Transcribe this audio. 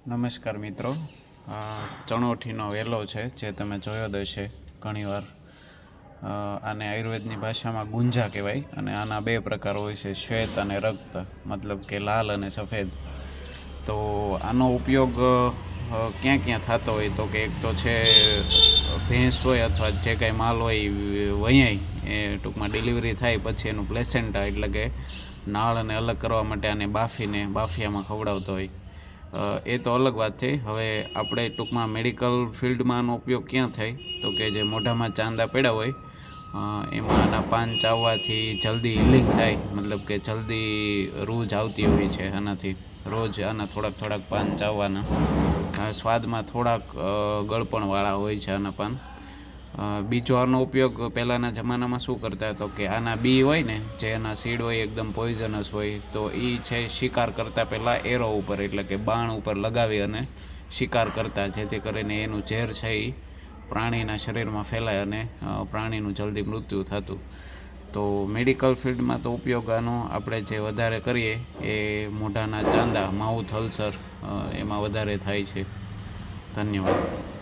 નમસ્કાર મિત્રો, ચણોઠીનો વેલો છે જે તમે જોયો જ હશે ઘણીવાર. આને આયુર્વેદની ભાષામાં ગુંજા કહેવાય અને આના બે પ્રકાર હોય છે, શ્વેત અને રક્ત, મતલબ કે લાલ અને સફેદ. તો આનો ઉપયોગ ક્યાં ક્યાં થતો હોય તો કે એક તો છે ભેંસ હોય અથવા જે કાંઈ માલ હોય વયાય એ ટૂંકમાં ડિલિવરી થાય પછી એનું પ્લેસેન્ટા એટલે કે નાળને અલગ કરવા માટે આને બાફીને બાફિયામાં ખવડાવતો હોય. એ તો અલગ વાત છે. હવે આપણે ટૂંકમાં મેડિકલ ફિલ્ડમાં આનો ઉપયોગ ક્યાં થાય તો કે જે મોઢામાં ચાંદા પડ્યા હોય એમાં આના પાન ચાવવાથી જલ્દી હિલિંગ થાય, મતલબ કે જલ્દી રૂજ આવતી હોય છે આનાથી. રોજ આના થોડાક પાન ચાવવાના, સ્વાદમાં થોડાક ગળપણવાળા હોય છે આના પાન. બીજો આનો ઉપયોગ પહેલાંના જમાનામાં શું કરતા તો કે આના બી હોય ને, જે એના સીડ હોય એકદમ પોઈઝનસ હોય, તો એ છે શિકાર કરતાં પહેલાં એરો ઉપર એટલે કે બાણ ઉપર લગાવી અને શિકાર કરતા, જેથી કરીને એનું ઝેર છે એ પ્રાણીના શરીરમાં ફેલાય અને પ્રાણીનું જલ્દી મૃત્યુ થતું. તો મેડિકલ ફિલ્ડમાં તો ઉપયોગ આનો આપણે જે વધારે કરીએ એ મોઢાના ચાંદા, માઉથ અલ્સર, એમાં વધારે થાય છે. ધન્યવાદ.